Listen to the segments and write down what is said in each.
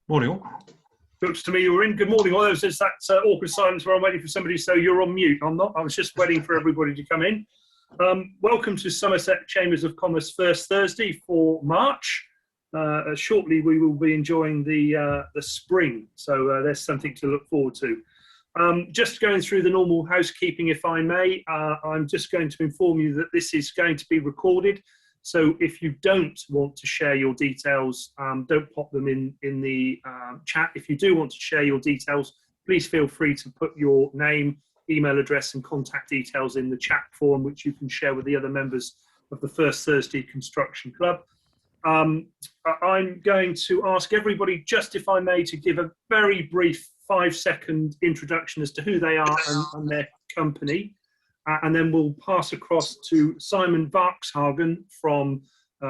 Morning all. Looks to me you're in. Good morning all. There's that awkward silence where I'm waiting for somebody, so you're on mute. I'm not. I was just waiting for everybody to come in. Welcome to Somerset Chambers of Commerce first Thursday for March. Shortly we will be enjoying the spring, so there's something to look forward to. Just going through the normal housekeeping, if I may. I'm just going to inform you that this is going to be recorded. So if you don't want to share your details, don't pop them in the chat. If you do want to share your details, please feel free to put your name, email address and contact details in the chat form, which you can share with the other members of the First Thursday Construction Club. I'm going to ask everybody, just if I may, to give a very brief 5-second introduction as to who they are and their company. And then we'll pass across to Simon Werkshagen from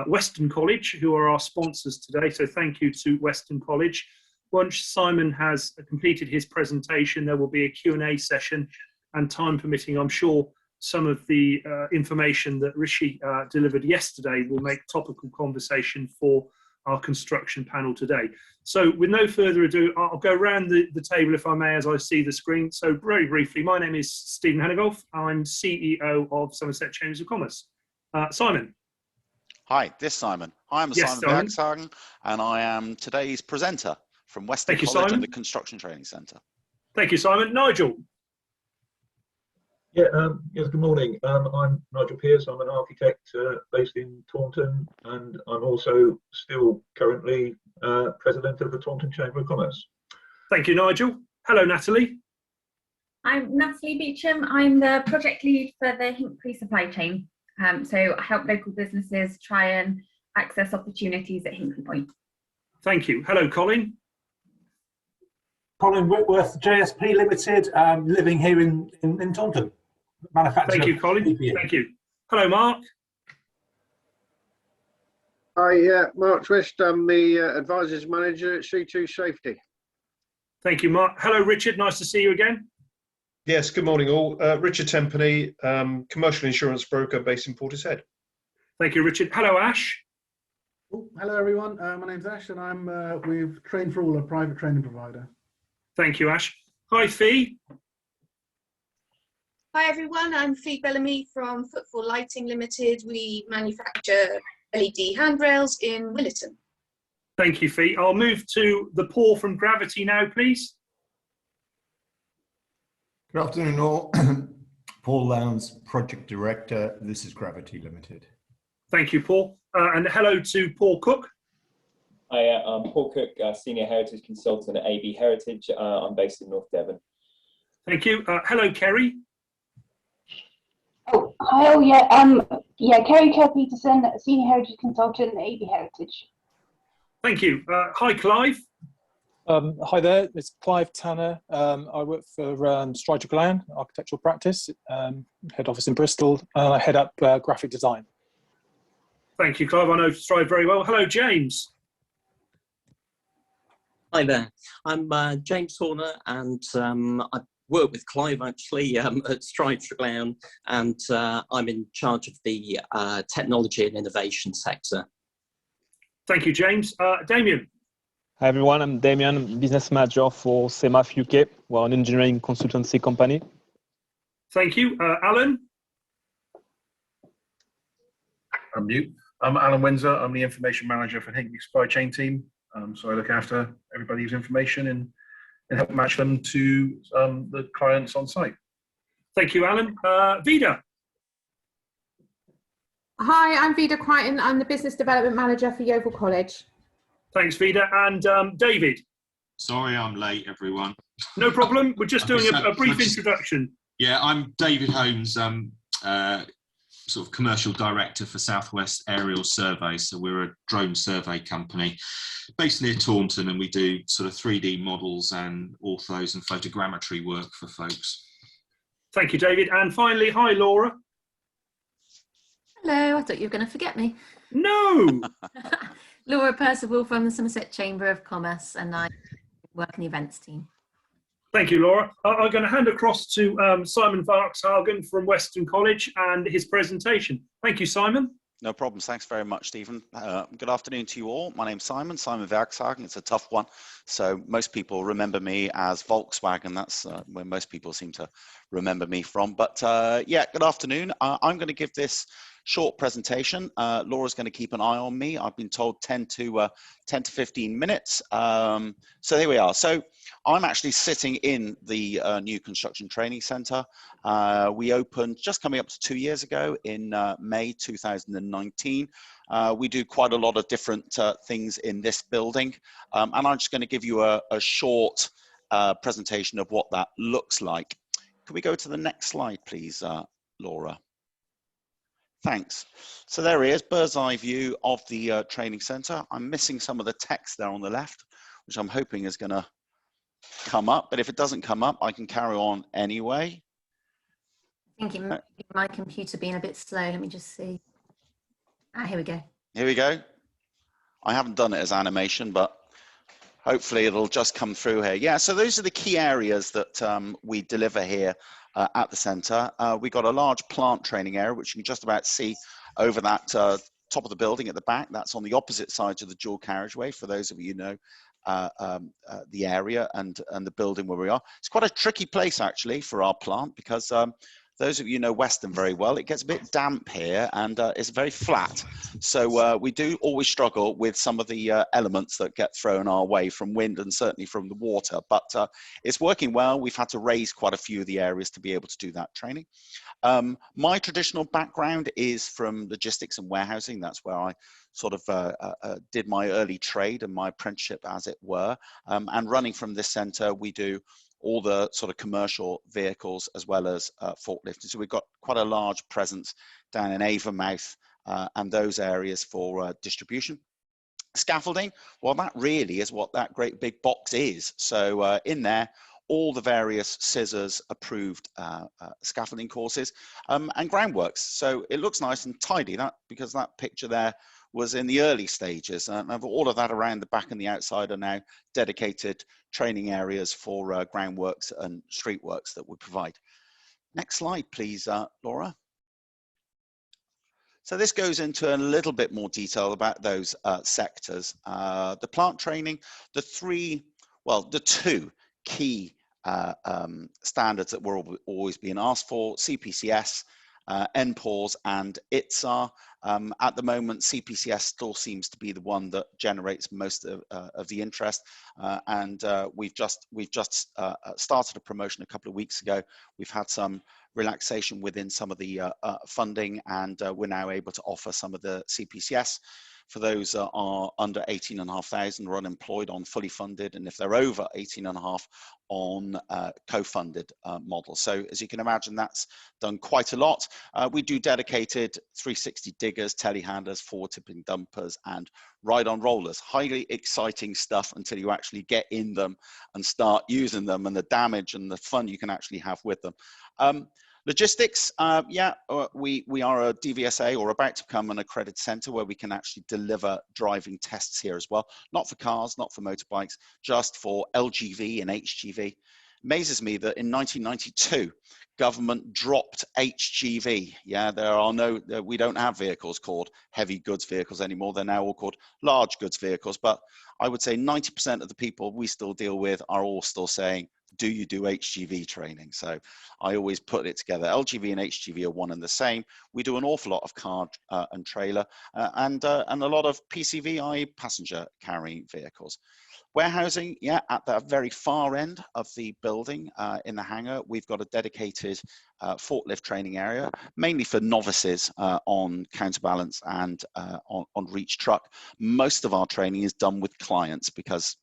Weston College, who are our sponsors today. So thank you to Weston College. Once Simon has completed his presentation, there will be a Q&A session, and time permitting, I'm sure some of the information that Rishi delivered yesterday will make topical conversation for our construction panel today. So with no further ado, I'll go around the table, if I may, as I see the screen. So very briefly, my name is Stephen Hannigolf. I'm CEO of Somerset Chambers of Commerce. Simon. Hi, this is Simon. I'm Simon Werkshagen, and I am today's presenter from Weston College and the Construction Training Centre. Thank you, Simon. Nigel. Yes, good morning. I'm Nigel Pearce. I'm an architect based in Taunton, and I'm also still currently president of the Taunton Chamber of Commerce. Thank you, Nigel. Hello, Natalie. I'm Natalie Beecham. I'm the project lead for the Hinckley supply chain. So I help local businesses try and access opportunities at Hinckley Point. Thank you. Hello, Colin. Colin Whitworth, JSP Limited, living here in Taunton. Thank you, Colin. Thank you. Hello, Mark. Hi, Mark Twist. I'm the Advisors Manager at C2 Safety. Thank you, Mark. Hello, Richard. Nice to see you again. Yes, good morning all. Richard Tempany, commercial insurance broker based in Portishead. Thank you, Richard. Hello, Ash. Oh, hello, everyone. My name's Ash, and I'm with Train for All, a private training provider. Thank you, Ash. Hi, Fee. Hi everyone, I'm Fee Bellamy from Footfall Lighting Limited. We manufacture LED handrails in Williton. Thank you, Fee. I'll move to the Paul from Gravity now, please. Good afternoon all. Paul Lowndes, Project Director. This is Gravity Limited. Thank you, Paul. And hello to Paul Cook. Hi, I'm Paul Cook, Senior Heritage Consultant at AB Heritage. I'm based in North Devon. Thank you. Hello, Kerry. Oh, hi, Kerry Kerr-Peterson, Senior Heritage Consultant at AB Heritage. Thank you. Hi, Clive. Hi there, it's Clive Tanner. I work for Strider Glan Architectural Practice, head office in Bristol. I head up graphic design. Thank you, Clive. I know Strider very well. Hello, James. Hi there, I'm James Horner, and I work with Clive actually at Strider Glan, and I'm in charge of the technology and innovation sector. Thank you, James. Damien. Hi everyone, I'm Damien, business manager for CMAF UK. We're an engineering consultancy company. Thank you. Alan? I'm mute. I'm Alan Windsor. I'm the information manager for Hinckley Supply Chain team. So I look after everybody's information and help match them to the clients on site. Thank you, Alan. Vida? Hi, I'm Vida Crichton. I'm the Business Development Manager for Yeovil College. Thanks, Vida. And David? Sorry I'm late, everyone. No problem. We're just doing a brief introduction. Yeah, I'm David Holmes, sort of commercial director for Southwest Aerial Survey. So we're a drone survey company based near Taunton, and we do sort of 3D models and orthos and photogrammetry work for folks. Thank you, David. And finally, hi, Laura. Hello, I thought you were going to forget me. No! Laura Percival from the Somerset Chamber of Commerce, and I work in the events team. Thank you, Laura. I'm going to hand across to Simon Werkshagen from Weston College and his presentation. Thank you, Simon. No problems. Thanks very much, Stephen. Good afternoon to you all. My name's Simon Werkshagen. It's a tough one. So most people remember me as Volkswagen. That's where most people seem to remember me from. But yeah, good afternoon. I'm going to give this short presentation. Laura's going to keep an eye on me. I've been told 10 to 15 minutes. So there we are. So I'm actually sitting in the new construction training centre. We opened just coming up to 2 years ago in May 2019. We do quite a lot of different things in this building. And I'm just going to give you a short presentation of what that looks like. Can we go to the next slide, please, Laura? Thanks. So there he is, bird's eye view of the training centre. I'm missing some of the text there on the left, which I'm hoping is going to come up. But if it doesn't come up, I can carry on anyway. I think it might be my computer being a bit slow. Let me just see. Ah, here we go. Here we go. I haven't done it as animation, but hopefully it'll just come through here. Yeah, so those are the key areas that we deliver here at the centre. We've got a large plant training area, which you can just about see over that top of the building at the back. That's on the opposite side of the dual carriageway, for those of you who know the area and the building where we are. It's quite a tricky place, actually, for our plant, because those of you who know Weston very well, it gets a bit damp here and it's very flat. So we do always struggle with some of the elements that get thrown our way from wind and certainly from the water. But it's working well. We've had to raise quite a few of the areas to be able to do that training. My traditional background is from logistics and warehousing. That's where I sort of did my early trade and my apprenticeship, as it were. And running from this centre, we do all the sort of commercial vehicles as well as forklifts. So we've got quite a large presence down in Avonmouth and those areas for distribution. Scaffolding, well, that really is what that great big box is. So in there, all the various scissors approved scaffolding courses and groundworks. So it looks nice and tidy, because that picture there was in the early stages, and all of that around the back and the outside are now dedicated training areas for groundworks and street works that we provide. Next slide, please, Laura. So this goes into a little bit more detail about those sectors. The plant training, the two key standards that we're always being asked for: CPCS, NPAWS and ITSAR. At the moment, CPCS still seems to be the one that generates most of the interest, and we've just started a promotion a couple of weeks ago. We've had some relaxation within some of the funding, and we're now able to offer some of the CPCS for those that are under 18,500 or unemployed on fully funded, and if they're over 18,500 on co-funded models. So as you can imagine, that's done quite a lot. We do dedicated 360 diggers, telehandlers, forward tipping dumpers, and ride-on rollers. Highly exciting stuff until you actually get in them and start using them, and the damage and the fun you can actually have with them. Logistics, yeah, we are a DVSA or about to become an accredited centre where we can actually deliver driving tests here as well. Not for cars, not for motorbikes, just for LGV and HGV. Amazes me that in 1992, government dropped HGV. Yeah, we don't have vehicles called heavy goods vehicles anymore. They're now all called large goods vehicles. But I would say 90% of the people we still deal with are all still saying, do you do HGV training? So I always put it together. LGV and HGV are one and the same. We do an awful lot of car and trailer and a lot of PCV, i.e. passenger carrying vehicles. Warehousing, yeah, at the very far end of the building in the hangar, we've got a dedicated forklift training area, mainly for novices on counterbalance and on reach truck. Most of our training is done with clients because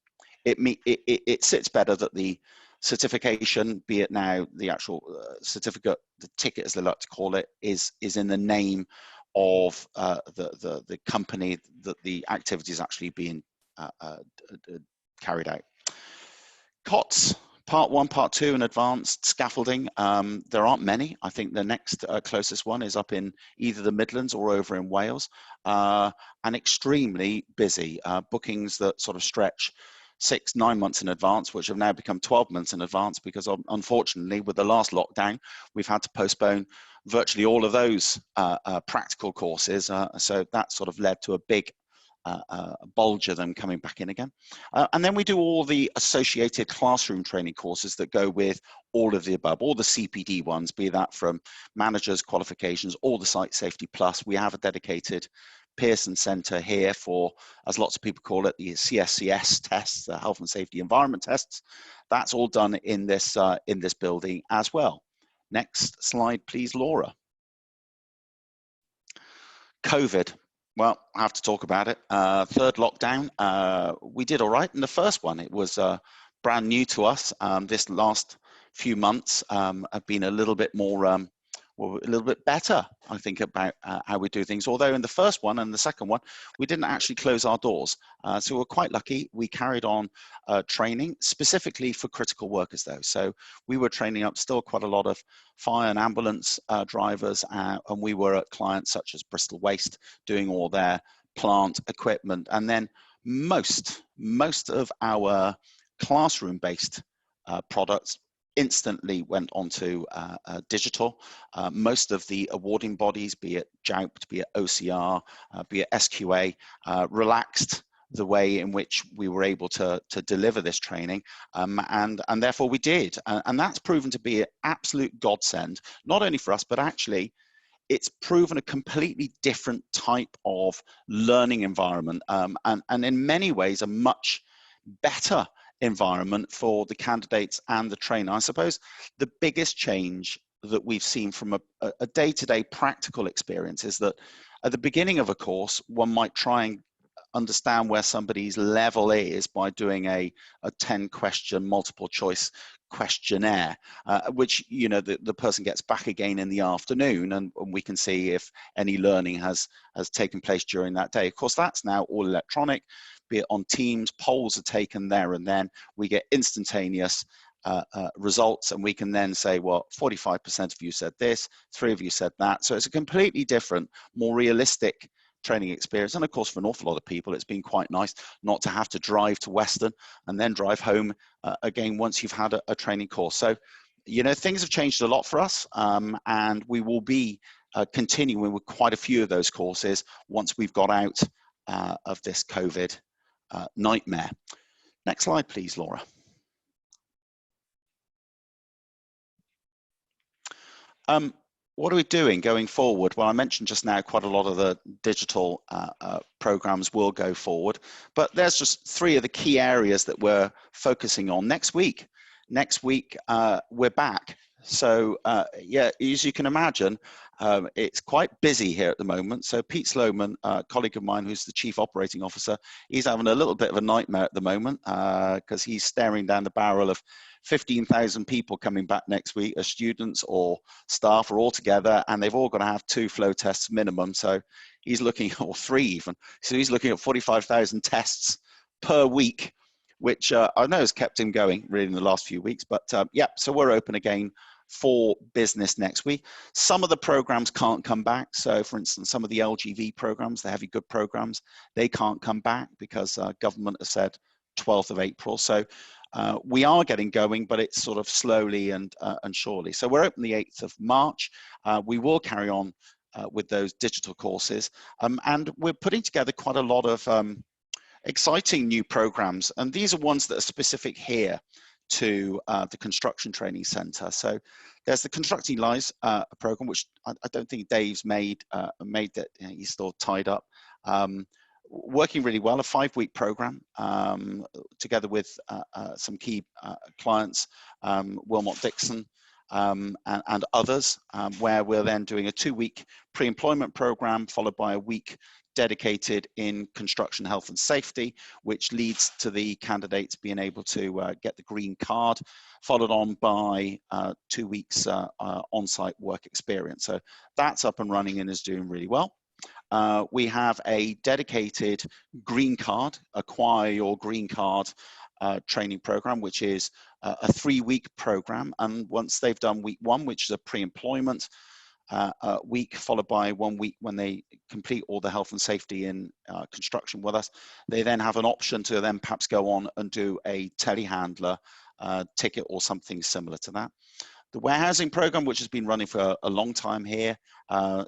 it sits better that the certification, be it now the actual certificate, the ticket as they like to call it, is in the name of the company that the activity is actually being carried out. COTS, part 1, part 2 and advanced scaffolding. There aren't many. I think the next closest one is up in either the Midlands or over in Wales, and extremely busy. Bookings that sort of stretch 6, 9 months in advance, which have now become 12 months in advance because unfortunately with the last lockdown, we've had to postpone virtually all of those practical courses. So that sort of led to a big bulge of them coming back in again. And then we do all the associated classroom training courses that go with all of the above, all the CPD ones, be that from managers, qualifications, all the Site Safety Plus. We have a dedicated Pearson Centre here for, as lots of people call it, the CSCS tests, the Health and Safety Environment tests. That's all done in this building as well. Next slide, please, Laura. COVID. Well, I have to talk about it. Third lockdown, we did all right in the first one. It was brand new to us. This last few months have been a little bit more, well, a little bit better, I think, about how we do things. Although in the first one and the second one, we didn't actually close our doors. So we're quite lucky. We carried on training specifically for critical workers though. So we were training up still quite a lot of fire and ambulance drivers, and we were at clients such as Bristol Waste doing all their plant equipment. And then most of our classroom-based products instantly went onto digital. Most of the awarding bodies, be it JOUPT, be it OCR, be it SQA, relaxed the way in which we were able to deliver this training, and therefore we did. And that's proven to be an absolute godsend, not only for us, but actually it's proven a completely different type of learning environment, and in many ways a much better environment for the candidates and the trainer. I suppose the biggest change that we've seen from a day-to-day practical experience is that at the beginning of a course, one might try and understand where somebody's level is by doing a 10-question multiple choice questionnaire, which, you know, the person gets back again in the afternoon, and we can see if any learning has taken place during that day. Of course, that's now all electronic, be it on Teams. Polls are taken there and then. We get instantaneous results, and we can then say, well, 45% of you said this, 3 of you said that. So it's a completely different, more realistic training experience. And of course, for an awful lot of people, it's been quite nice not to have to drive to Weston and then drive home again once you've had a training course. So, you know, things have changed a lot for us, and we will be continuing with quite a few of those courses once we've got out of this COVID nightmare. Next slide, please, Laura. What are we doing going forward? Well, I mentioned just now quite a lot of the digital programs will go forward, but there's just 3 of the key areas that we're focusing on. Next week, we're back. So yeah, as you can imagine, it's quite busy here at the moment. So Pete Sloman, a colleague of mine who's the Chief Operating Officer, he's having a little bit of a nightmare at the moment because he's staring down the barrel of 15,000 people coming back next week as students or staff or all together, and they've all got to have 2 flow tests minimum. So he's looking, or 3 even. So he's looking at 45,000 tests per week, which I know has kept him going really in the last few weeks. But yeah, so we're open again for business next week. Some of the programs can't come back. So for instance, some of the LGV programs, the heavy good programs, they can't come back because government has said 12th of April. So we are getting going, but it's sort of slowly and surely. So we're open the 8th of March. We will carry on with those digital courses, and we're putting together quite a lot of exciting new programs, and these are ones that are specific here to the Construction Training Centre. So there's the Constructing Lives program, which I don't think Dave's made that, you know, he's still tied up. Working really well, a 5-week program together with some key clients, Wilmot Dixon and others, where we're then doing a 2-week pre-employment program followed by a week dedicated in construction health and safety, which leads to the candidates being able to get the green card, followed on by 2 weeks on-site work experience. So that's up and running and is doing really well. We have a dedicated green card, acquire your green card training program, which is a 3-week program. And once they've done week 1, which is a pre-employment week, followed by 1 week when they complete all the health and safety in construction with us. They then have an option to then perhaps go on and do a telehandler ticket or something similar to that. The warehousing program, which has been running for a long time here,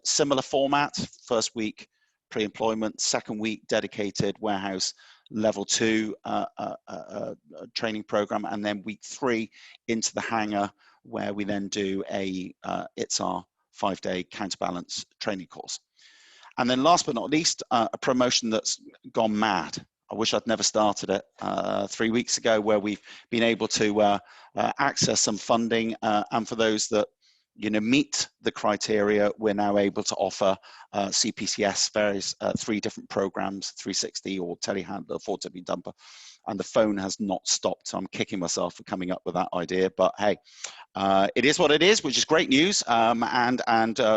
similar format. First week pre-employment, second week dedicated warehouse level 2 training program, and then week 3 into the hangar, where we then do it's our 5-day counterbalance training course. And then last but not least, a promotion that's gone mad. I wish I'd never started it 3 weeks ago, where we've been able to access some funding, and for those that meet the criteria, we're now able to offer CPCS, various 3 different programs, 360 or telehandler, forklift dumper, and the phone has not stopped. So I'm kicking myself for coming up with that idea, but hey, it is what it is, which is great news. And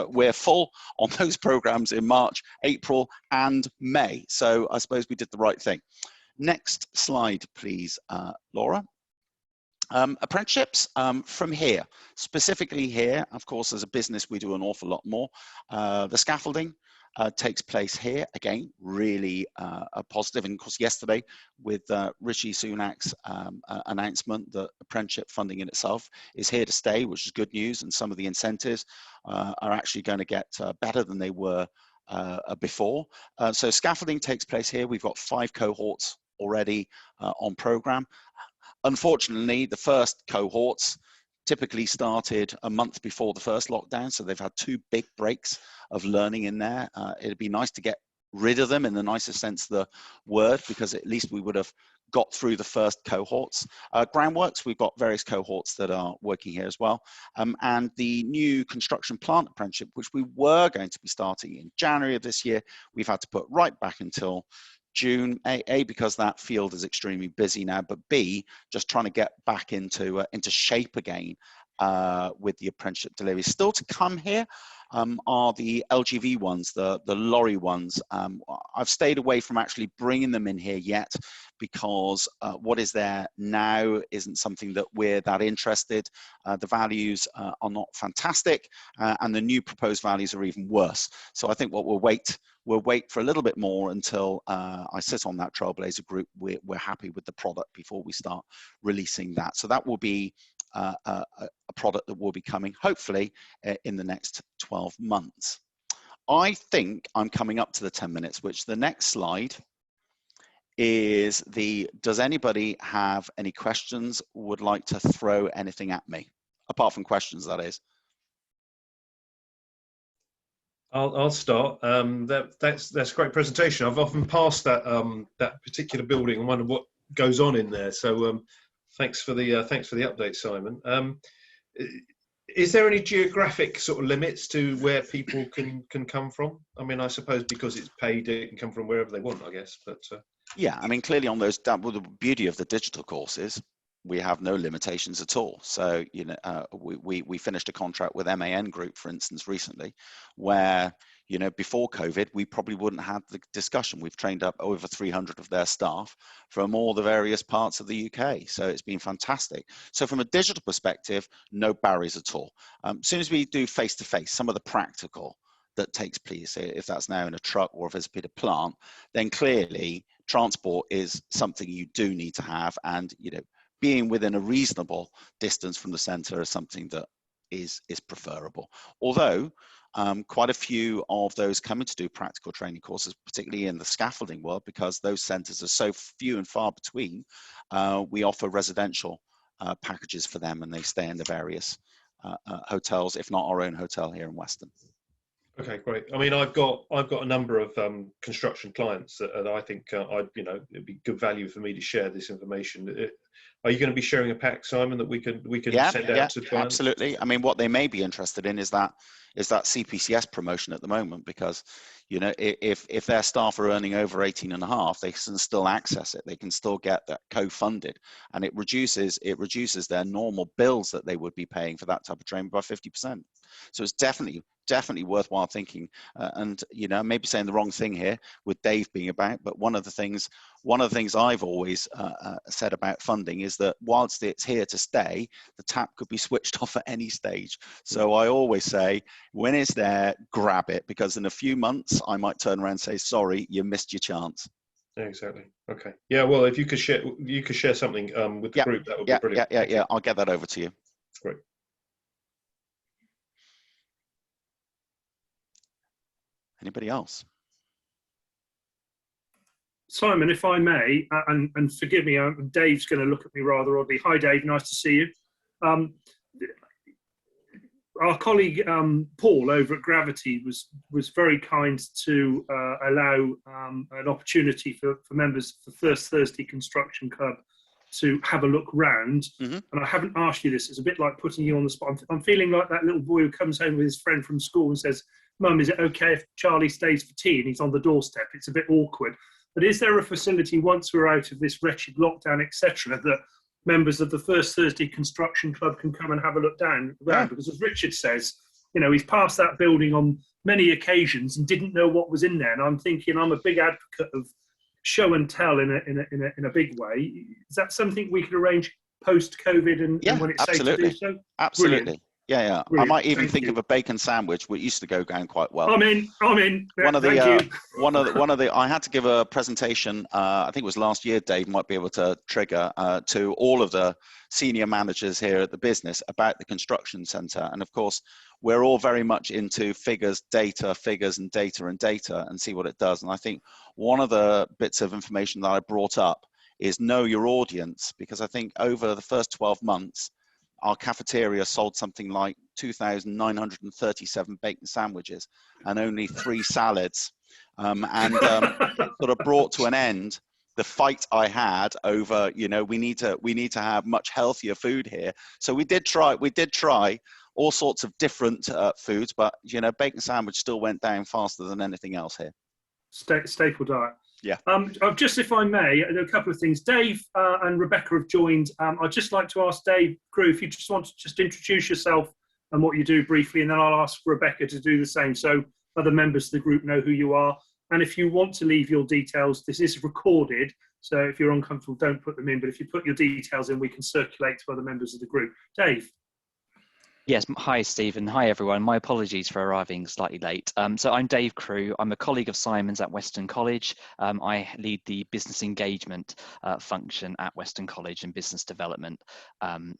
we're full on those programs in March, April, and May. So I suppose we did the right thing. Next slide, please, Laura. Apprenticeships from here, specifically here, of course, as a business, we do an awful lot more. The scaffolding takes place here, again, really a positive. And of course, yesterday with Rishi Sunak's announcement that apprenticeship funding in itself is here to stay, which is good news. And some of the incentives are actually going to get better than they were before. So scaffolding takes place here. We've got 5 cohorts already on program. Unfortunately, the first cohorts typically started a month before the first lockdown, so they've had 2 big breaks of learning in there. It'd be nice to get rid of them in the nicest sense of the word, because at least we would have got through the first cohorts. Groundworks, we've got various cohorts that are working here as well. And the new construction plant apprenticeship, which we were going to be starting in January of this year, we've had to put right back until June, A, because that field is extremely busy now, but B, just trying to get back into shape again with the apprenticeship delivery. Still to come here are the LGV ones, the lorry ones. I've stayed away from actually bringing them in here yet, because what is there now isn't something that we're that interested. The values are not fantastic, and the new proposed values are even worse. So I think what we'll wait for a little bit more until I sit on that Trailblazer group. We're happy with the product before we start releasing that. So that will be a product that will be coming hopefully in the next 12 months. I think I'm coming up to the 10 minutes, which the next slide is does anybody have any questions, would like to throw anything at me? Apart from questions, that is. I'll start. That's a great presentation. I've often passed that that particular building and wondered what goes on in there. So thanks for the update, Simon. Is there any geographic sort of limits to where people can come from? I mean, I suppose because it's paid, it can come from wherever they want, I guess. But yeah, I mean, clearly on those, well, the beauty of the digital courses, we have no limitations at all. So, we finished a contract with MAN Group, for instance, recently, where, before COVID, we probably wouldn't have the discussion. We've trained up over 300 of their staff from all the various parts of the UK. So it's been fantastic. So from a digital perspective, no barriers at all. As soon as we do face-to-face, some of the practical that takes place, if that's now in a truck or if it's a bit of plant, then clearly transport is something you do need to have. And, being within a reasonable distance from the centre is something that is preferable. Although quite a few of those coming to do practical training courses, particularly in the scaffolding world, because those centres are so few and far between, we offer residential packages for them, and they stay in the various hotels, if not our own hotel here in Weston. okay, great. I mean, I've got a number of construction clients that I think it'd be good value for me to share this information. Are you going to be sharing a pack, Simon, that we can send out to clients? Absolutely. I mean, what they may be interested in is that CPCS promotion at the moment, because if their staff are earning over 18.5, they can still access it. They can still get that co-funded, and it reduces their normal bills that they would be paying for that type of training by 50%. So it's definitely definitely worthwhile thinking. And you know, maybe saying the wrong thing here with Dave being about, but one of the things I've always said about funding is that whilst it's here to stay, the tap could be switched off at any stage. So I always say, when it's there, grab it, because in a few months I might turn around and say, sorry, you missed your chance. Yeah, exactly. Okay. Yeah. Well, if you could share something with the group, that would be brilliant. Yeah. I'll get that over to you. Great. Anybody else? Simon, if I may, and forgive me, Dave's going to look at me rather oddly. Hi, Dave. Nice to see you. Our colleague Paul over at Gravity was very kind to allow an opportunity for members of the First Thursday Construction Club to have a look round. And I haven't asked you this. It's a bit like putting you on the spot. I'm feeling like that little boy who comes home with his friend from school and says, "Mum, is it okay if Charlie stays for tea?" And he's on the doorstep. It's a bit awkward. But is there a facility, once we're out of this wretched lockdown, etc., that members of the First Thursday Construction Club can come and have a look around? Because as Richard says, you know, he's passed that building on many occasions and didn't know what was in there. And I'm thinking, I'm a big advocate of show and tell in a big way. Is that something we could arrange post-COVID and when it's safe to do so? Absolutely. Brilliant. Yeah. Brilliant. I might even Thank think you. of a bacon sandwich, which used to go down quite well. I'm in. One of Thank the you. I had to give a presentation. I think it was last year. Dave might be able to trigger to all of the senior managers here at the business about the construction centre. And of course, we're all very much into figures, data, and see what it does. And I think one of the bits of information that I brought up is know your audience, because I think over the first 12 months, our cafeteria sold something like 2,937 bacon sandwiches and only 3 salads, and sort of brought to an end the fight I had over, you know, we need to have much healthier food here. So we did try all sorts of different foods, but you know, bacon sandwich still went down faster than anything else here. Staple diet. Yeah. Just if I may, a couple of things. Dave and Rebecca have joined. I'd just like to ask Dave Crew if you just want to just introduce yourself and what you do briefly, and then I'll ask Rebecca to do the same, so other members of the group know who you are. And if you want to leave your details, this is recorded, so if you're uncomfortable, don't put them in. But if you put your details in, we can circulate to other members of the group. Dave. Yes, hi Stephen, hi everyone. My apologies for arriving slightly late. So I'm Dave Crew. I'm a colleague of Simon's at Weston College. I lead the business engagement function at Weston College and business development. And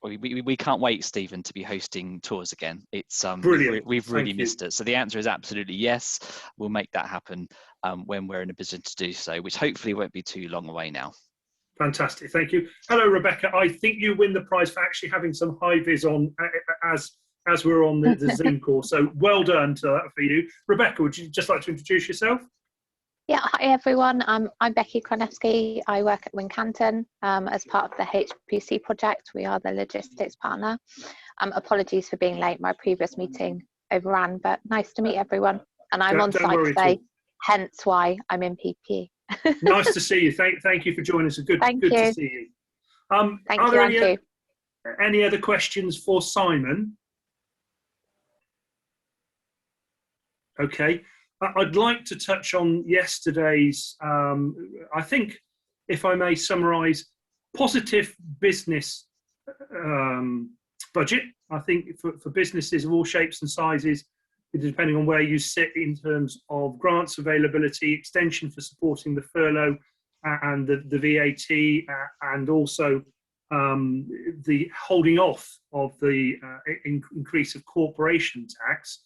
we can't wait, Stephen, to be hosting tours again. It's brilliant. We've really missed it. So the answer is absolutely yes. We'll make that happen when we're in a position to do so, which hopefully won't be too long away now. Fantastic, thank you. Hello, Rebecca. I think you win the prize for actually having some high vis on as we're on the Zoom call. So well done to that for you. Rebecca, would you just like to introduce yourself? Yeah, hi everyone. I'm Becky Karnesky. I work at Wincanton as part of the HPC project. We are the logistics partner. Apologies for being late. My previous meeting overran, but nice to meet everyone. And I'm on site today, hence why I'm in PPE. Nice to see you. Thank you for joining us. Good to see you. Thank you, any other questions for Simon? Okay. I'd like to touch on yesterday's, I think, if I may summarise, positive business budget. I think for businesses of all shapes and sizes, depending on where you sit in terms of grants availability, extension for supporting the furlough and the VAT, and also the holding off of the increase of corporation tax.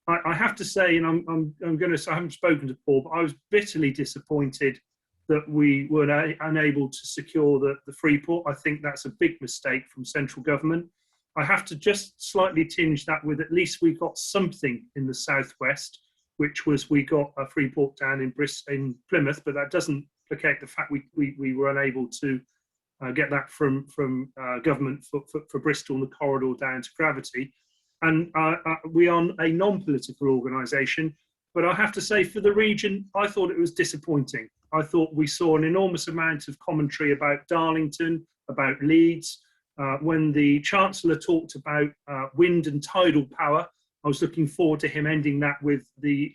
I have to say, and I'm going to say, I haven't spoken to Paul, but I was bitterly disappointed that we were unable to secure the free port. I think that's a big mistake from central government. I have to just slightly tinge that with at least we got something in the southwest, which was we got a free port down in Plymouth, but that doesn't placate the fact we were unable to get that from government for Bristol and the corridor down to Gravity. And we are a non-political organisation, but I have to say for the region, I thought it was disappointing. I thought we saw an enormous amount of commentary about Darlington, about Leeds. When the Chancellor talked about wind and tidal power, I was looking forward to him ending that with the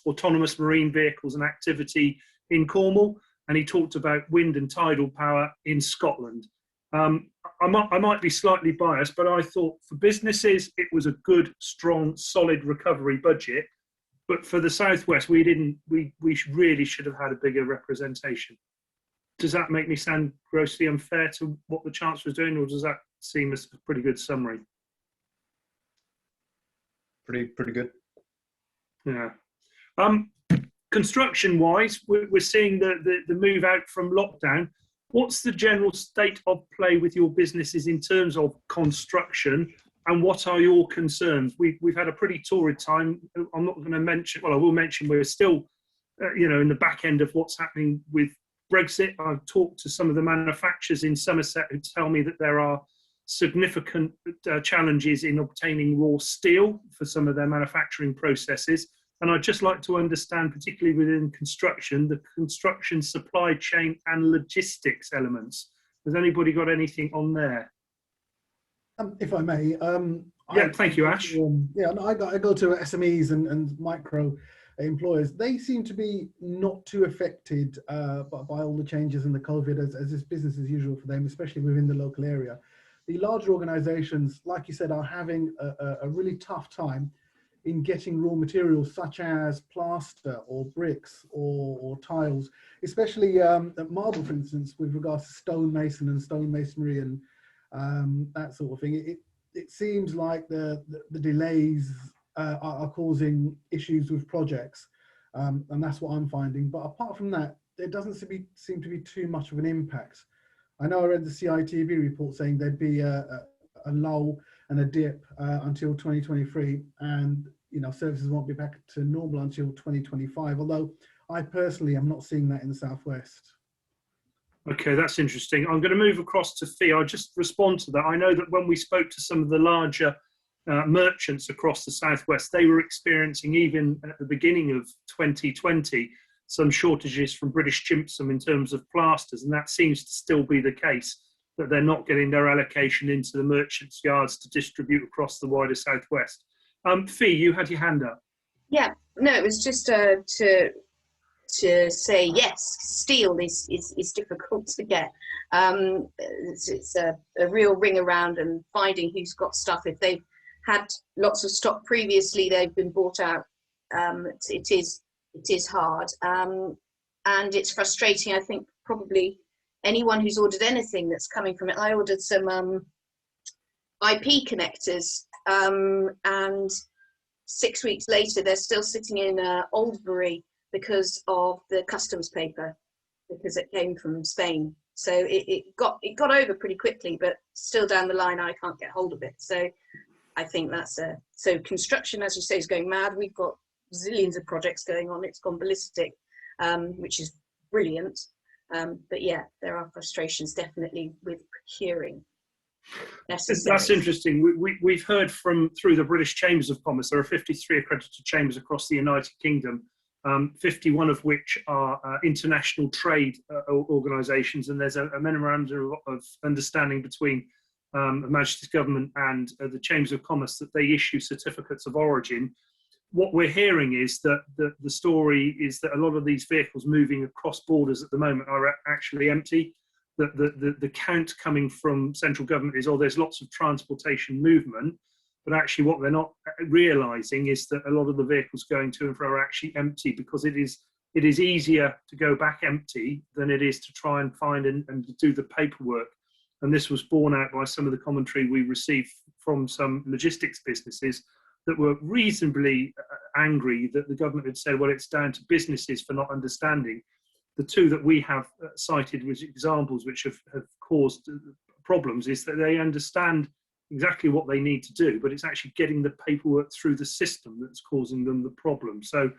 autonomous marine vehicles and activity in Cornwall, and he talked about wind and tidal power in Scotland. I might be slightly biased, but I thought for businesses it was a good, strong, solid recovery budget. But for the Southwest, we really should have had a bigger representation. Does that make me sound grossly unfair to what the Chancellor was doing, or does that seem as a pretty good summary? Pretty good. Yeah. Construction-wise, we're seeing the move out from lockdown. What's the general state of play with your businesses in terms of construction, and what are your concerns? We've had a pretty torrid time. I'm not going to mention, well, I will mention we're still, in the back end of what's happening with Brexit. I've talked to some of the manufacturers in Somerset who tell me that there are significant challenges in obtaining raw steel for some of their manufacturing processes. And I'd just like to understand, particularly within construction, the construction supply chain and logistics elements. Has anybody got anything on there? If I may. Thank you, Ash. I go to SMEs and micro employers. They seem to be not too affected by all the changes in the COVID as is business as usual for them, especially within the local area. The larger organizations, like you said, are having a really tough time in getting raw materials such as plaster or bricks or tiles, especially marble, for instance, with regards to stone masonry and that sort of thing. It seems like the delays are causing issues with projects, and that's what I'm finding. But apart from that, there doesn't seem to be too much of an impact. I know I read the CITV report saying there'd be a lull and a dip until 2023, and services won't be back to normal until 2025. Although I personally am not seeing that in the Southwest. Okay, that's interesting. I'm going to move across to Fee. I'll just respond to that. I know that when we spoke to some of the larger merchants across the Southwest, they were experiencing, even at the beginning of 2020, some shortages from British Gypsum in terms of plasters, and that seems to still be the case, that they're not getting their allocation into the merchants' yards to distribute across the wider Southwest. Fee, you had your hand up. Yeah, no, it was just to say yes, steel is difficult to get. It's a real ring around and finding who's got stuff. If they've had lots of stock previously, they've been bought out. It is hard, and it's frustrating. I think probably anyone who's ordered anything that's coming from it. I ordered some IP connectors, and 6 weeks later they're still sitting in Oldbury because of the customs paper, because it came from Spain. So it got over pretty quickly, but still down the line I can't get hold of it. So I think that's so construction, as you say, is going mad. We've got zillions of projects going on. It's gone ballistic, which is brilliant. But yeah, there are frustrations definitely with procuring. That's interesting. We've heard through the British Chambers of Commerce. There are 53 accredited chambers across the United Kingdom, 51 of which are international trade organisations, and there's a memorandum of understanding between Her Majesty's Government and the Chambers of Commerce that they issue certificates of origin. What we're hearing is that the story is that a lot of these vehicles moving across borders at the moment are actually empty. The count coming from central government is, there's lots of transportation movement, but actually what they're not realising is that a lot of the vehicles going to and fro are actually empty, because it is easier to go back empty than it is to try and find and do the paperwork. And this was borne out by some of the commentary we received from some logistics businesses that were reasonably angry that the government had said, well, it's down to businesses for not understanding. The two that we have cited as examples which have caused problems is that they understand exactly what they need to do, but it's actually getting the paperwork through the system that's causing them the problem. So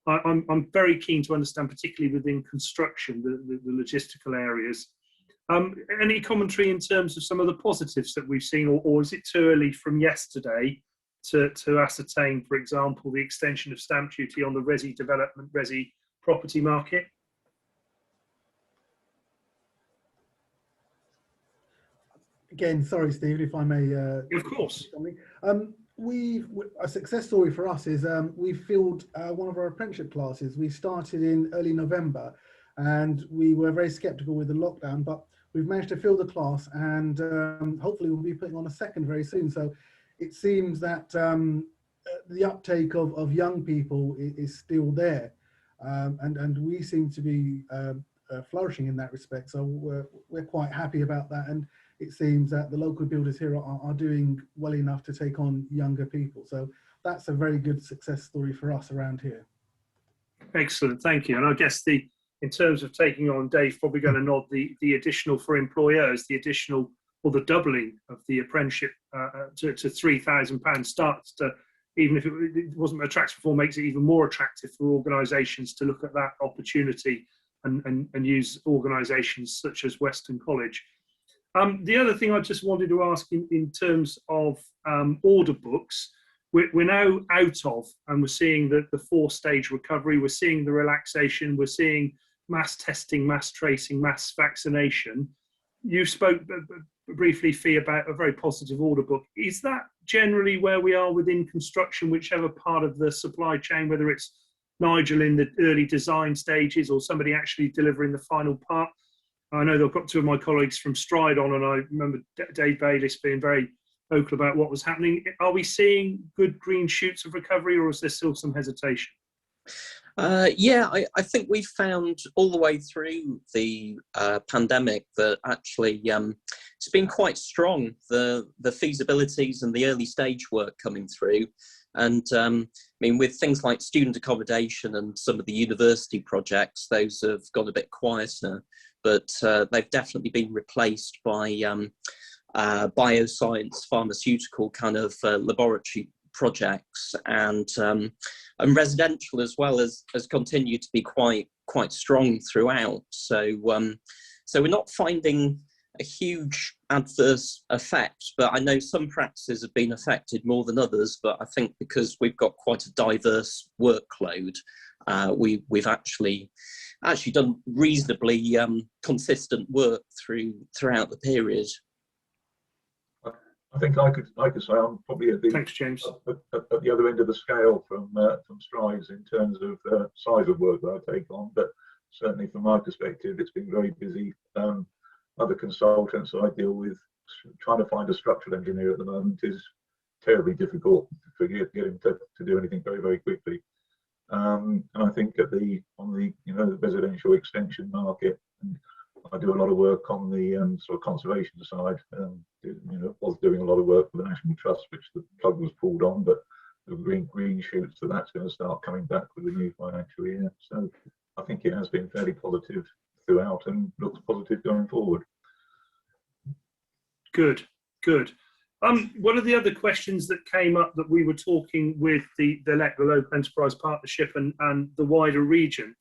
I'm very keen to understand, particularly within construction, the logistical areas. Any commentary in terms of some of the positives that we've seen, or is it too early from yesterday to ascertain, for example, the extension of stamp duty on the resi development, resi property market? Again, sorry, Stephen, if I may. Of course. a success story for us is we filled one of our apprenticeship classes. We started in early November, and we were very skeptical with the lockdown, but we've managed to fill the class, and hopefully we'll be putting on a second very soon. So it seems that the uptake of young people is still there, and we seem to be flourishing in that respect. So we're quite happy about that, and it seems that the local builders here are doing well enough to take on younger people. So that's a very good success story for us around here. Excellent, thank you. And I guess in terms of taking on, Dave's probably going to nod the additional for employers, the additional or the doubling of the apprenticeship to £3,000 starts to, even if it wasn't attractive before, makes it even more attractive for organisations to look at that opportunity and use organisations such as Weston College. The other thing I just wanted to ask in terms of order books, we're now out of, and we're seeing the 4-stage recovery, we're seeing the relaxation, we're seeing mass testing, mass tracing, mass vaccination. You spoke briefly, Fee, about a very positive order book. Is that generally where we are within construction, whichever part of the supply chain, whether it's Nigel in the early design stages or somebody actually delivering the final part? I know they've got two of my colleagues from Stride on, and I remember Dave Bayliss being very vocal about what was happening. Are we seeing good green shoots of recovery, or is there still some hesitation? Yeah, I think we've found all the way through the pandemic that actually it's been quite strong, the feasibilities and the early stage work coming through. And I mean, with things like student accommodation and some of the university projects, those have got a bit quieter, but they've definitely been replaced by bioscience, pharmaceutical kind of laboratory projects, and residential as well has continued to be quite strong throughout. So so we're not finding a huge adverse effect, but I know some practices have been affected more than others. But I think because we've got quite a diverse workload, we've actually done reasonably consistent work throughout the period. I think I could say I'm probably at the Thanks, James. at the other end of the scale from Strides in terms of size of work that I take on, but certainly from my perspective, it's been very busy. Other consultants I deal with, trying to find a structural engineer at the moment is terribly difficult to get him to do anything very, very quickly. And I think on the the residential extension market, and I do a lot of work on the sort of conservation side. Was doing a lot of work for the National Trust, which the plug was pulled on, but the green shoots that's going to start coming back with the new financial year. So I think it has been fairly positive throughout and looks positive going forward. Good. One of the other questions that came up that we were talking with the Local Enterprise Partnership and the wider region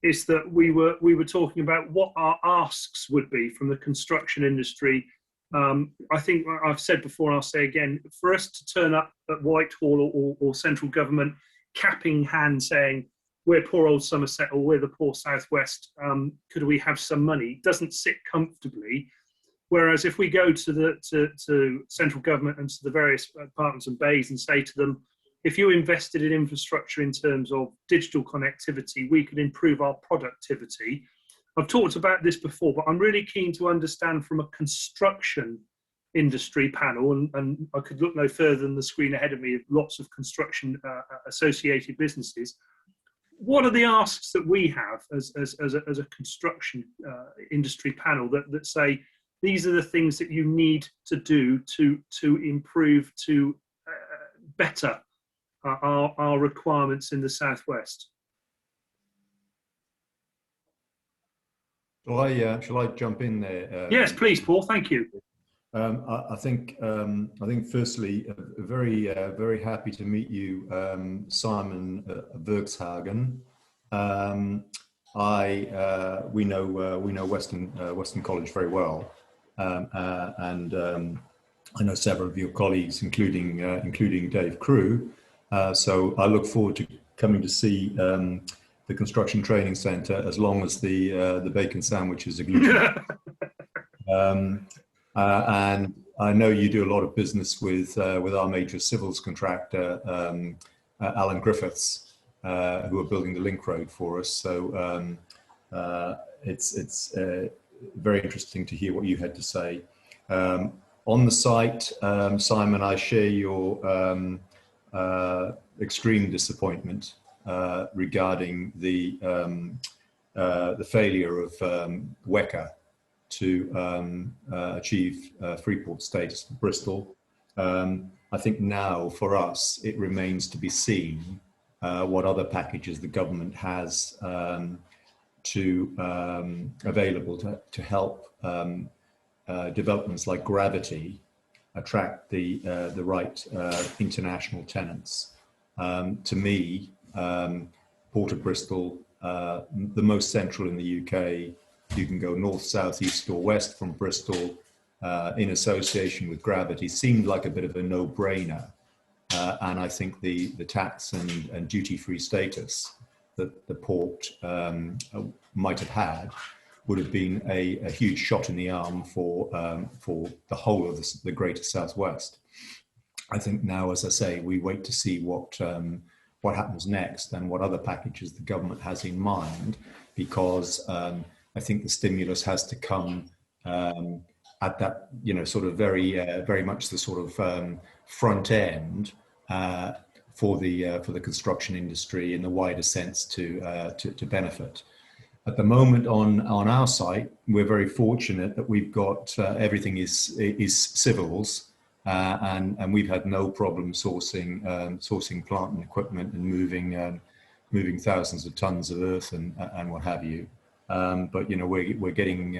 is that we were talking about what our asks would be from the construction industry. I think I've said before and I'll say again, for us to turn up at Whitehall or central government capping hand saying we're poor old Somerset or we're the poor Southwest, could we have some money? It doesn't sit comfortably. Whereas if we go to central government and to the various departments and bays and say to them, if you invested in infrastructure in terms of digital connectivity, we could improve our productivity. I've talked about this before, but I'm really keen to understand from a construction industry panel, and I could look no further than the screen ahead of me of lots of construction associated businesses. What are the asks that we have as a construction industry panel that say, these are the things that you need to do to improve, to better our requirements in the Southwest? Shall I jump in there? Yes, please, Paul. Thank you. I think firstly, very happy to meet you, Simon Werkshagen. We know Weston College very well, and I know several of your colleagues, including Dave Crew. So I look forward to coming to see the Construction Training Centre as long as the bacon sandwiches are gluten. And I know you do a lot of business with our major civils contractor, Alan Griffiths, who are building the link road for us. So it's very interesting to hear what you had to say. On the site, Simon, I share your extreme disappointment regarding the failure of WECA to achieve Freeport status for Bristol. I think now for us, it remains to be seen what other packages the government has available to help developments like Gravity attract the right international tenants. To me, Port of Bristol, the most central in the UK, you can go north, south, east or west from Bristol in association with Gravity, seemed like a bit of a no-brainer. And I think the tax and duty-free status that the port might have had would have been a huge shot in the arm for the whole of the greater Southwest. I think now, as I say, we wait to see what happens next and what other packages the government has in mind, because I think the stimulus has to come at that, sort of very much the sort of front end for the construction industry in the wider sense to benefit. At the moment on our site, we're very fortunate that we've got everything is civils, and we've had no problem sourcing plant and equipment and moving thousands of tons of earth and what have you. But we're getting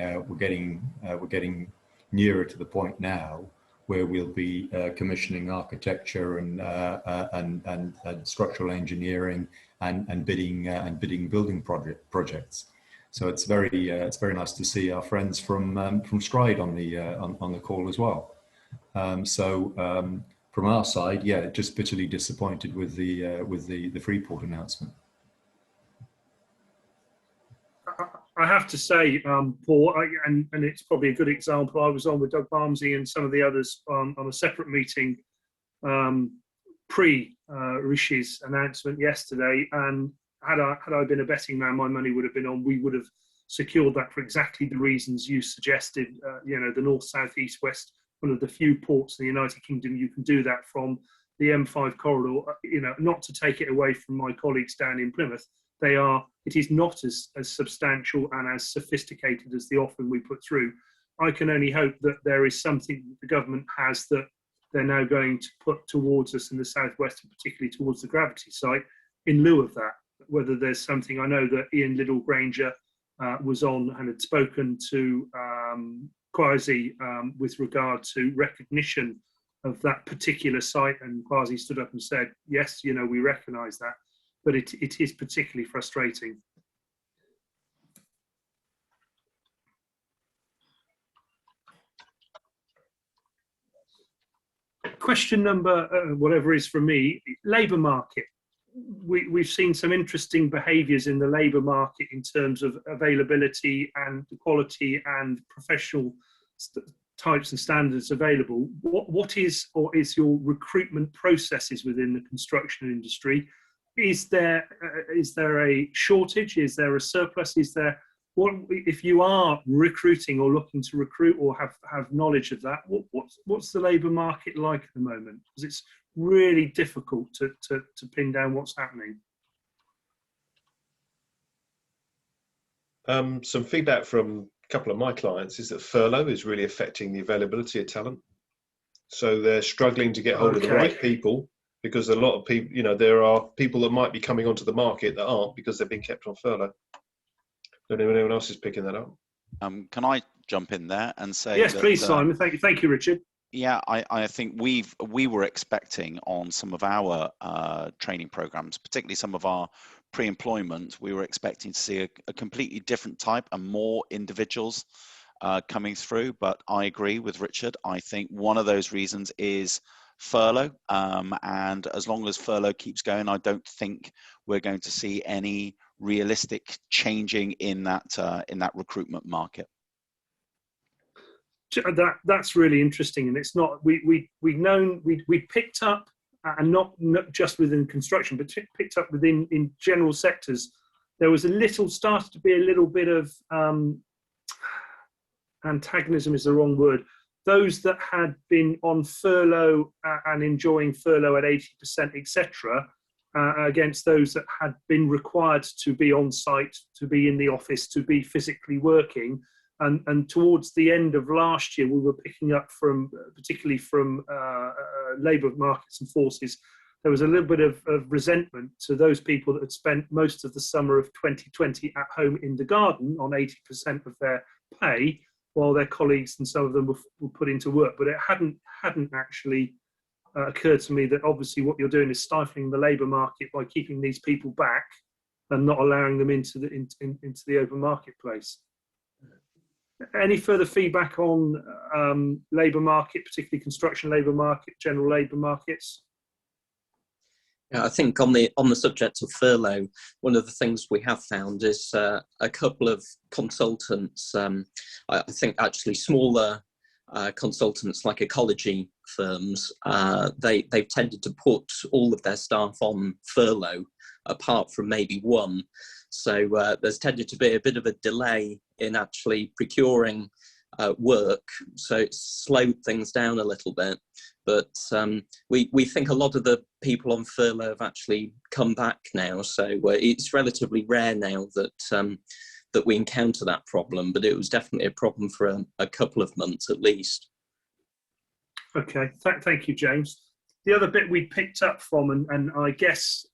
nearer to the point now where we'll be commissioning architecture and structural engineering and bidding building projects. So it's very nice to see our friends from Stride on the call as well. From our side, yeah, just bitterly disappointed with the Freeport announcement. I have to say, Paul, and it's probably a good example. I was on with Doug Barmsey and some of the others on a separate meeting pre-Rishi's announcement yesterday. And had I been a betting man, my money would have been on. We would have secured that for exactly the reasons you suggested. The north, south, east, west. One of the few ports in the United Kingdom you can do that from. The M5 corridor. Not to take it away from my colleagues down in Plymouth. It is not as substantial and as sophisticated as the offering we put through. I can only hope that there is something that the government has that they're now going to put towards us in the southwest, and particularly towards the Gravity site, in lieu of that. Whether there's something, I know that Ian Liddell-Granger was on and had spoken to Kwasi with regard to recognition of that particular site, and Kwasi stood up and said, yes, we recognise that. But it is particularly frustrating. Question number, whatever is from me, labour market. We've seen some interesting behaviours in the labour market in terms of availability and quality and professional types and standards available. What is your recruitment processes within the construction industry? Is there a shortage? Is there a surplus? If you are recruiting or looking to recruit or have knowledge of that, what's the labour market like at the moment? Because it's really difficult to pin down what's happening. Some feedback from a couple of my clients is that furlough is really affecting the availability of talent. So they're struggling to get hold of the right people, because a lot of people, there are people that might be coming onto the market that aren't, because they've been kept on furlough. Don't know if anyone else is picking that up. Can I jump in there and say? Yes, please, Simon. Thank you, Richard. Yeah, I think we were expecting on some of our training programs, particularly some of our pre-employment, we were expecting to see a completely different type and more individuals coming through. But I agree with Richard. I think one of those reasons is furlough, and as long as furlough keeps going, I don't think we're going to see any realistic changing in that recruitment market. That's really interesting, and it's not we picked up, and not just within construction, but picked up within in general sectors. There was started to be a little bit of antagonism is the wrong word. Those that had been on furlough and enjoying furlough at 80%, etc., against those that had been required to be on site, to be in the office, to be physically working. And towards the end of last year, we were picking up from, particularly from labour markets and forces, there was a little bit of resentment to those people that had spent most of the summer of 2020 at home in the garden on 80% of their pay, while their colleagues and some of them were put into work. But it hadn't actually occurred to me that obviously what you're doing is stifling the labour market by keeping these people back and not allowing them into the open marketplace. Any further feedback on labour market, particularly construction labour market, general labour markets? Yeah, I think on the subject of furlough, one of the things we have found is a couple of consultants, I think actually smaller consultants like ecology firms, they've tended to put all of their staff on furlough, apart from maybe one. So there's tended to be a bit of a delay in actually procuring work, so it's slowed things down a little bit. But we think a lot of the people on furlough have actually come back now, so it's relatively rare now that that we encounter that problem, but it was definitely a problem for a couple of months at least. Okay, thank you, James. The other bit we picked up from, and I guess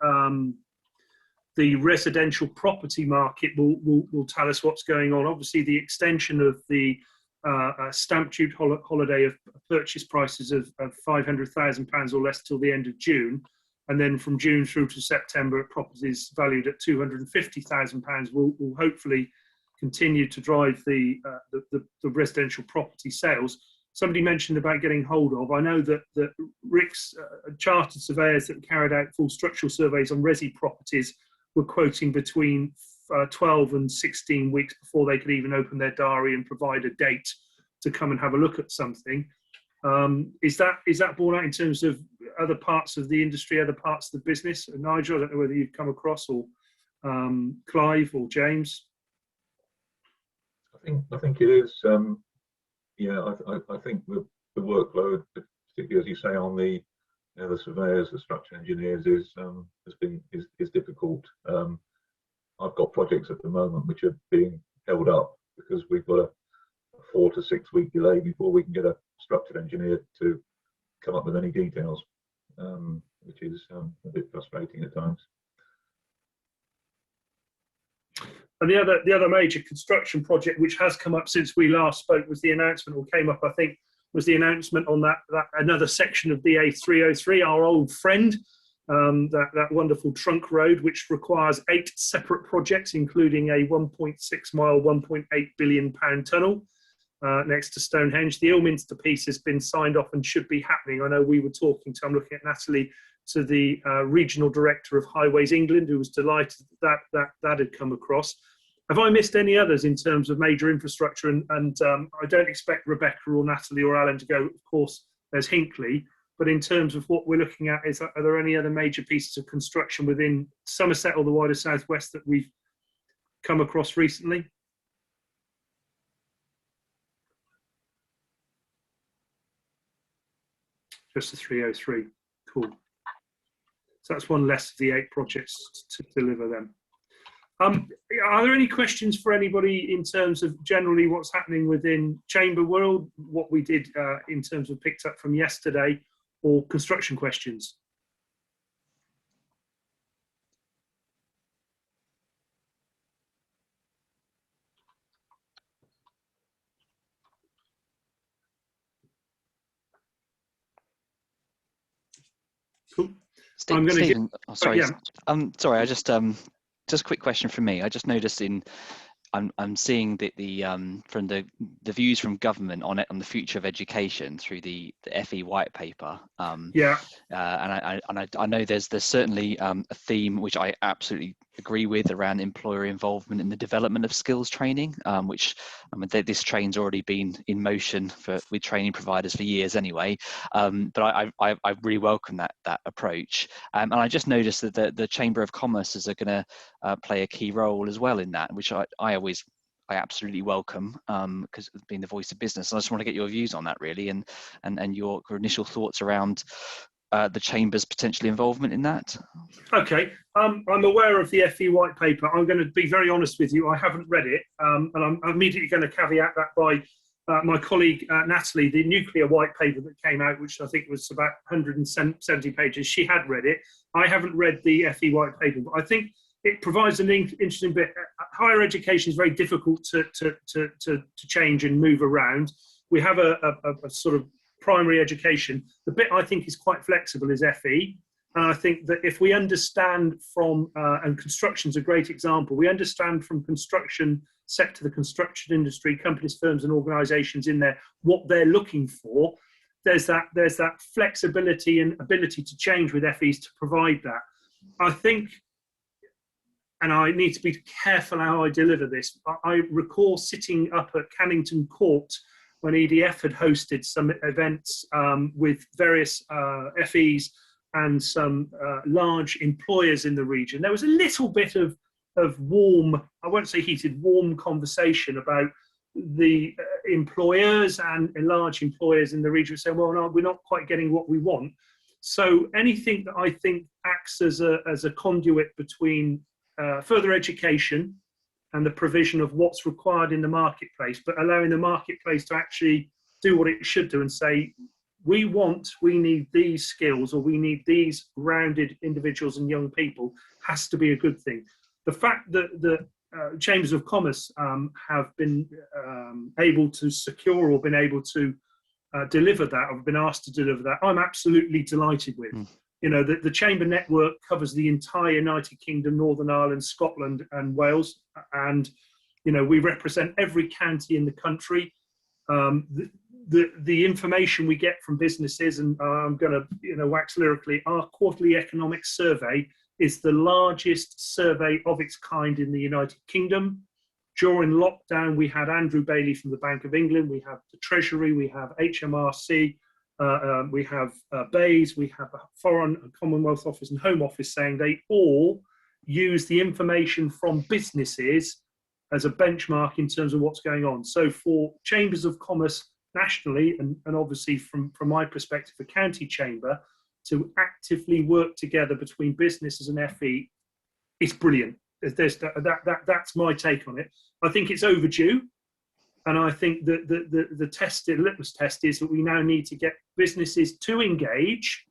the residential property market will tell us what's going on. Obviously, the extension of the stamp duty holiday of purchase prices of £500,000 or less till the end of June, and then from June through to September, properties valued at £250,000 will hopefully continue to drive the residential property sales. Somebody mentioned about getting hold of. I know that Rick's chartered surveyors that carried out full structural surveys on resi properties were quoting between 12 and 16 weeks before they could even open their diary and provide a date to come and have a look at something. Is that borne out in terms of other parts of the industry, other parts of the business? Nigel, I don't know whether you've come across, or Clive or James. I think it is. Yeah, I think the workload, particularly as you say on the surveyors, the structural engineers, is difficult. I've got projects at the moment which are being held up because we've got a 4 to 6 week delay before we can get a structural engineer to come up with any details, which is a bit frustrating at times. And the other major construction project which has come up since we last spoke was the announcement, or came up I think, was the announcement on that another section of BA 303, our old friend, that wonderful trunk road, which requires 8 separate projects, including a 1.6 mile, £1.8 billion tunnel next to Stonehenge. The Ilminster piece has been signed off and should be happening. I know we were talking to, I'm looking at Natalie, to the regional director of Highways England, who was delighted that had come across. Have I missed any others in terms of major infrastructure? And I don't expect Rebecca or Natalie or Alan to go. Of course, there's Hinckley. But in terms of what we're looking at, are there any other major pieces of construction within Somerset or the wider southwest that we've come across recently? Just the 303. Cool. So that's one less of the 8 projects to deliver them. Are there any questions for anybody in terms of generally what's happening within chamber world, what we did in terms of picked up from yesterday, or construction questions? Cool. I'm going to Stephen, sorry. yeah. Sorry, I just a quick question from me. I just noticed I'm seeing from the views from government on the future of education through the FE white paper. Yeah. And I know there's certainly a theme which I absolutely agree with around employer involvement in the development of skills training, which this train's already been in motion with training providers for years anyway. But I really welcome that approach. And I just noticed that the Chamber of Commerce is going to play a key role as well in that, which I absolutely welcome, because being the voice of business. And I just want to get your views on that really, and your initial thoughts around the Chamber's potential involvement in that. Okay, I'm aware of the FE white paper. I'm going to be very honest with you. I haven't read it, and I'm immediately going to caveat that by my colleague Natalie, the nuclear white paper that came out, which I think was about 170 pages. She had read it. I haven't read the FE white paper, but I think it provides an interesting bit. Higher education is very difficult to change and move around. We have a sort of primary education. The bit I think is quite flexible is FE. And I think that if we understand from, and construction's a great example, we understand from construction sector, the construction industry, companies, firms and organisations in there, what they're looking for, there's that flexibility and ability to change with FEs to provide that. I think, and I need to be careful how I deliver this, I recall sitting up at Cannington Court when EDF had hosted some events with various FEs and some large employers in the region. There was a little bit of warm, I won't say heated, warm conversation about the employers and large employers in the region saying, well, no, we're not quite getting what we want. So anything that I think acts as a conduit between further education and the provision of what's required in the marketplace, but allowing the marketplace to actually do what it should do and say, we need these skills, or we need these rounded individuals and young people, has to be a good thing. The fact that the Chambers of Commerce have been able to secure or been able to deliver that, or been asked to deliver that, I'm absolutely delighted with. You know, the Chamber network covers the entire United Kingdom, Northern Ireland, Scotland and Wales. And, you know, we represent every county in the country. The information we get from businesses, and I'm going to wax lyrically, our quarterly economic survey is the largest survey of its kind in the United Kingdom. During lockdown, we had Andrew Bailey from the Bank of England, we have the Treasury, we have HMRC, we have BEIS, we have Foreign and Commonwealth Office and Home Office saying they all use the information from businesses as a benchmark in terms of what's going on. So for Chambers of Commerce nationally, and obviously from my perspective, a county chamber, to actively work together between businesses and FE, it's brilliant. That's my take on it. I think it's overdue. And I think that the litmus test is that we now need to get businesses to engage.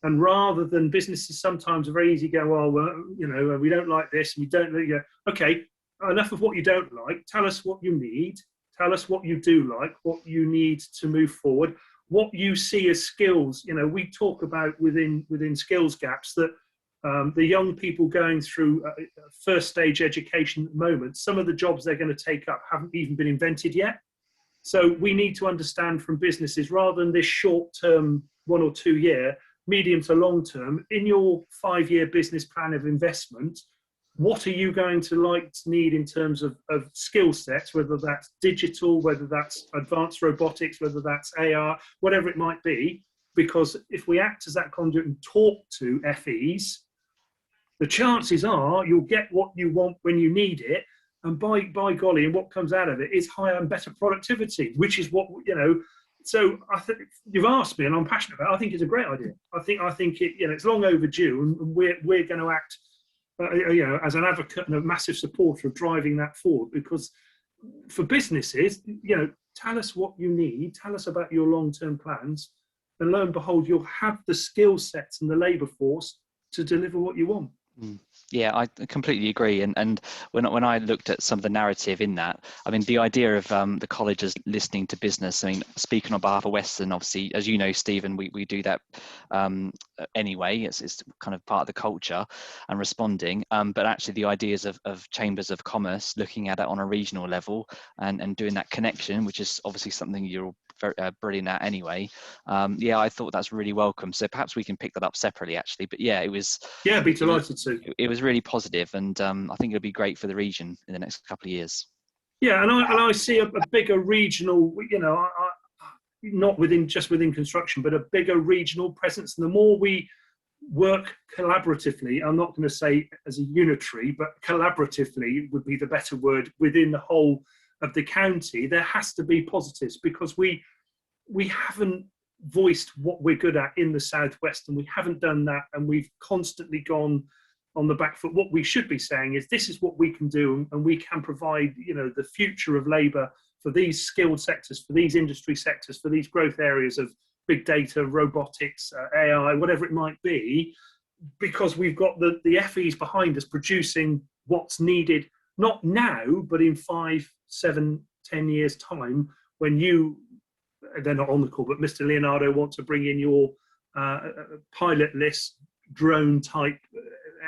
And rather than businesses sometimes are very easy go, well, you know, we don't like this, and we don't, you know, okay, enough of what you don't like. Tell us what you need. Tell us what you do like, what you need to move forward, what you see as skills. You know, we talk about within skills gaps that the young people going through first stage education at the moment, some of the jobs they're going to take up haven't even been invented yet. So we need to understand from businesses, rather than this short term 1 or 2 year, medium to long term, in your 5-year business plan of investment, what are you going to need in terms of skill sets, whether that's digital, whether that's advanced robotics, whether that's AR, whatever it might be. Because if we act as that conduit and talk to FEs, the chances are you'll get what you want when you need it. And by golly, and what comes out of it is higher and better productivity, which is what, you know. So I think you've asked me, and I'm passionate about it. I think it's a great idea. I think it, you know, it's long overdue, and we're going to act, you know, as an advocate and a massive supporter of driving that forward. Because for businesses, you know, tell us what you need, tell us about your long-term plans, and lo and behold, you'll have the skill sets and the labour force to deliver what you want. Yeah, I completely agree. And when I looked at some of the narrative in that, I mean, the idea of the colleges listening to business, I mean, speaking on behalf of Weston, obviously, as you know, Stephen, we do that anyway. It's kind of part of the culture and responding. But actually the ideas of Chambers of Commerce, looking at it on a regional level and doing that connection, which is obviously something you're very brilliant at anyway. Yeah, I thought that's really welcome. So perhaps we can pick that up separately, actually. But yeah, it was. Yeah, I'd be delighted to. It was really positive, and I think it'll be great for the region in the next couple of years. Yeah, and I see a bigger regional, you know, not just within construction, but a bigger regional presence. And the more we work collaboratively, I'm not going to say as a unitary, but collaboratively would be the better word, within the whole of the county, there has to be positives, because we haven't voiced what we're good at in the southwest, and we haven't done that, and we've constantly gone on the back foot. What we should be saying is this is what we can do, and we can provide, you know, the future of labour for these skilled sectors, for these industry sectors, for these growth areas of big data, robotics, AI, whatever it might be, because we've got the FEs behind us producing what's needed, not now, but in 5, 7, 10 years time, when they're not on the call, but Mr. Leonardo wants to bring in your pilotless drone type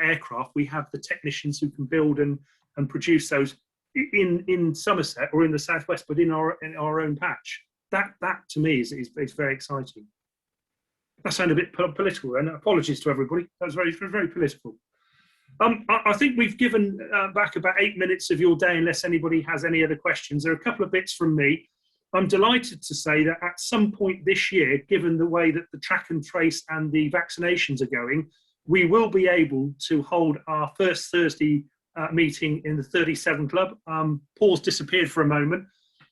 aircraft. We have the technicians who can build and produce those in Somerset or in the southwest, but in our own patch. That to me is very exciting. That sounded a bit political, and apologies to everybody. That was very political. I think we've given back about 8 minutes of your day, unless anybody has any other questions. There are a couple of bits from me. I'm delighted to say that at some point this year, given the way that the track and trace and the vaccinations are going, we will be able to hold our first Thursday meeting in the 37 Club. Paul's disappeared for a moment,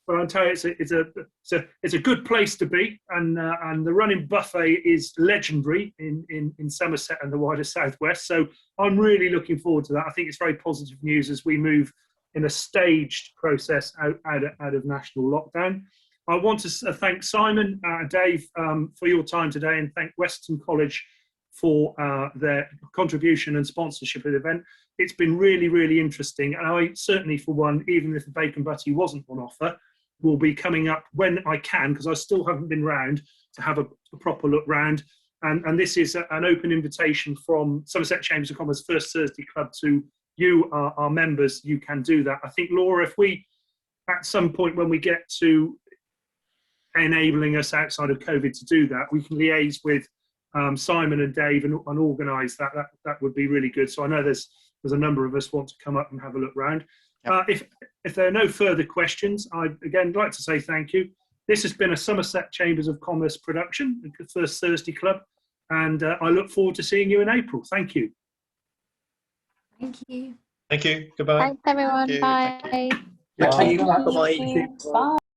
but I'll tell you, it's a good place to be, and the running buffet is legendary in Somerset and the wider southwest. So I'm really looking forward to that. I think it's very positive news as we move in a staged process out of national lockdown. I want to thank Simon, Dave, for your time today, and thank Weston College for their contribution and sponsorship of the event. It's been really, really interesting. And I certainly, for one, even if the bacon butty wasn't on offer, will be coming up when I can, because I still haven't been round to have a proper look round. And this is an open invitation from Somerset Chambers of Commerce First Thursday Club to you, our members. You can do that. I think, Laura, if we, at some point when we get to enabling us outside of COVID to do that, we can liaise with Simon and Dave and organise that. That would be really good. So I know there's a number of us want to come up and have a look round. Yep. If there are no further questions, I'd again like to say thank you. This has been a Somerset Chambers of Commerce production, the First Thursday Club, and I look forward to seeing you in April. Thank you. Thank you. Thank you. Goodbye. Thanks, everyone. Thank you. Bye. Thank you. Thank you. Bye. Bye-bye. Bye.